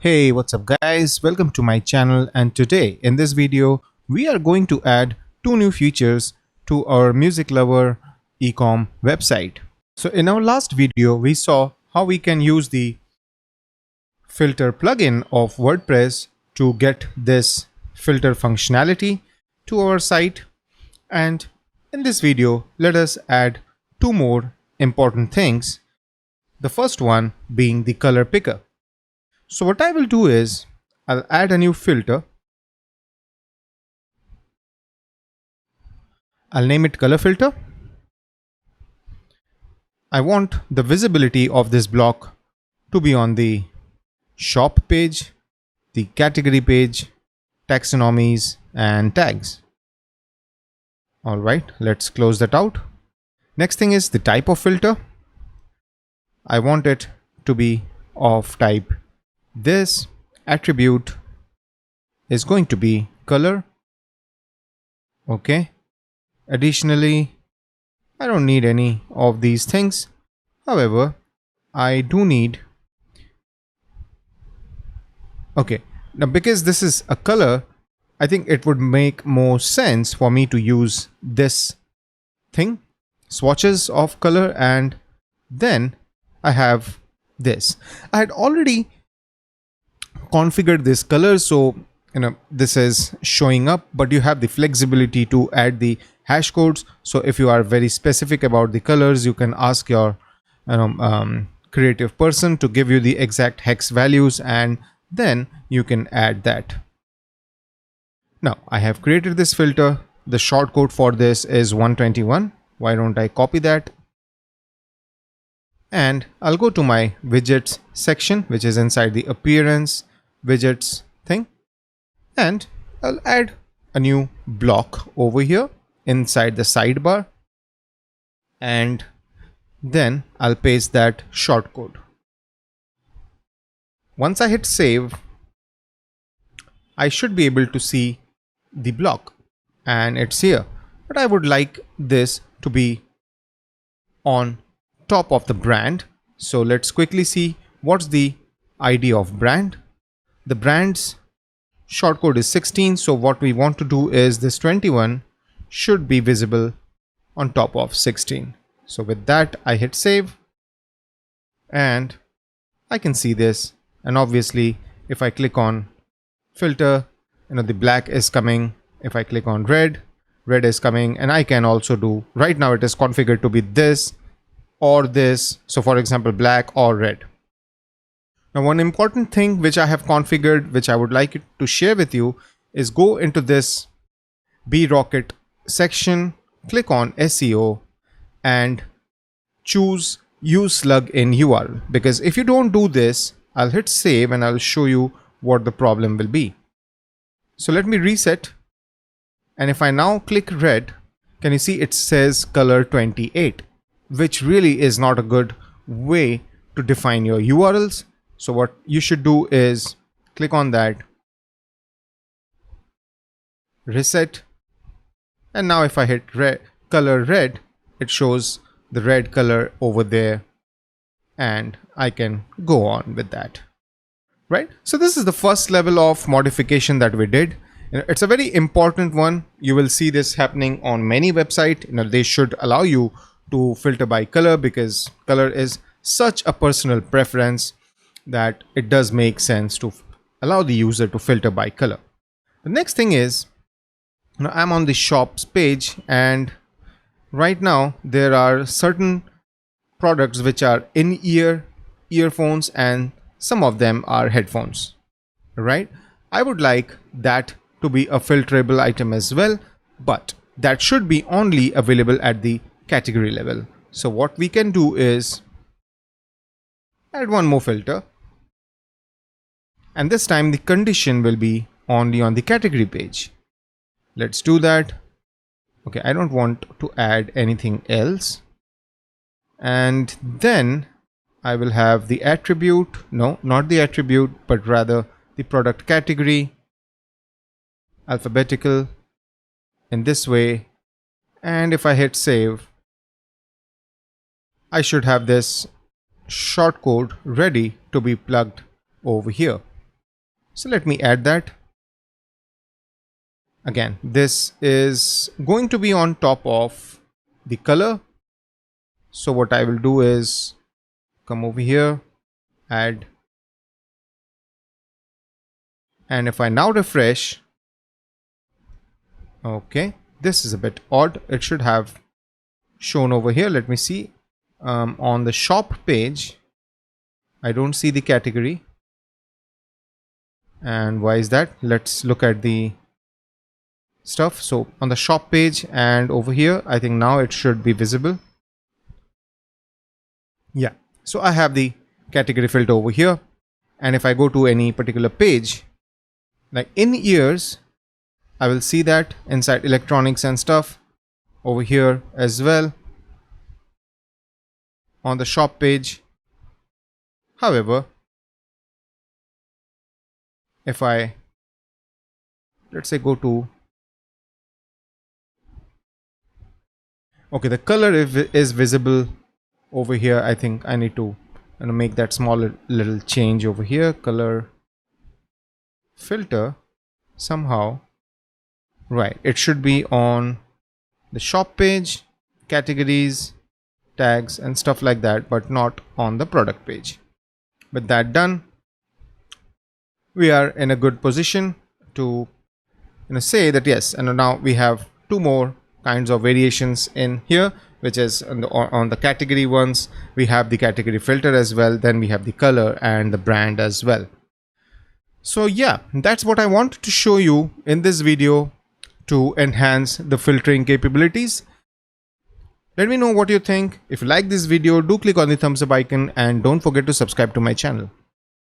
Hey, what's up guys? Welcome to my channel, and today in this video we are going to add two new features to our Music Lover ecom website. So in our last video we saw how we can use the filter plugin of WordPress to get this filter functionality to our site, and in this video let us add two more important things. The first one being the color picker. So what I will do is I'll add a new filter. I'll name it color filter. I want the visibility of this block to be on the shop page, the category page, taxonomies and tags. All right, let's close that out. Next thing is the type of filter. I want it to be of type this. Attribute is going to be color. Okay. Additionally, I don't need any of these things. However, I do need. Okay. Now, because this is a color, I think it would make more sense for me to use this thing, swatches of color, and then I have this. I had already configured this color, so this is showing up, but you have the flexibility to add the hash codes. So if you are very specific about the colors, you can ask your creative person to give you the exact hex values, and then you can add that. Now I have created this filter. The shortcode for this is 121. Why don't I copy that? And I'll go to my widgets section, which is inside the appearance widgets thing, and I'll add a new block over here inside the sidebar, and then I'll paste that shortcode. Once I hit save, I should be able to see the block, and it's here, but I would like this to be on top of the brand. So let's quickly see what's the ID of brand. The brand's shortcode is 16, so what we want to do is this 21 should be visible on top of 16. So with that I hit save, and I can see this. And obviously if I click on filter, the black is coming. If I click on red is coming, and I can also do, right now it is configured to be this or this, so for example black or red. Now one important thing which I have configured, which I would like to share with you, is go into this BRocket section, click on SEO and choose use slug in URL, because if you don't do this, I'll hit save and I'll show you what the problem will be. So let me reset, and if I now click red, can you see it says color 28, which really is not a good way to define your URLs. So what you should do is click on that, reset, and now if I hit color red, it shows the red color over there, and I can go on with that. Right? So this is the first level of modification that we did. It's a very important one. You will see this happening on many websites. They should allow you to filter by color, because color is such a personal preference that it does make sense to allow the user to filter by color. The next thing is, I'm on the shops page, and right now there are certain products which are in-ear earphones, and some of them are headphones. Right? I would like that to be a filterable item as well, but that should be only available at the category level. So what we can do is add one more filter, and this time the condition will be only on the category page. Let's do that. Okay, I don't want to add anything else. And then I will have the attribute, no, not the attribute, but rather the product category, alphabetical, in this way. And if I hit save, I should have this shortcode ready to be plugged over here. So let me add that. Again, this is going to be on top of the color. So what I will do is come over here, add, and if I now refresh, okay, this is a bit odd. It should have shown over here. Let me see. On the shop page, I don't see the category. And why is that? Let's look at the stuff. So on the shop page and over here, I think now it should be visible. Yeah. So I have the category filter over here. And if I go to any particular page, like in ears, I will see that inside electronics and stuff over here as well on the shop page. However, if I, let's say, go to, okay, the color is visible over here. I think I need to make that small little change over here. Color filter somehow, right, it should be on the shop page, categories, tags and stuff like that, but not on the product page. With that done, we are in a good position to say that yes, and now we have two more kinds of variations in here, which is on the category ones. We have the category filter as well, then we have the color and the brand as well. So yeah, that's what I wanted to show you in this video to enhance the filtering capabilities. Let me know what you think. If you like this video, do click on the thumbs up icon and don't forget to subscribe to my channel.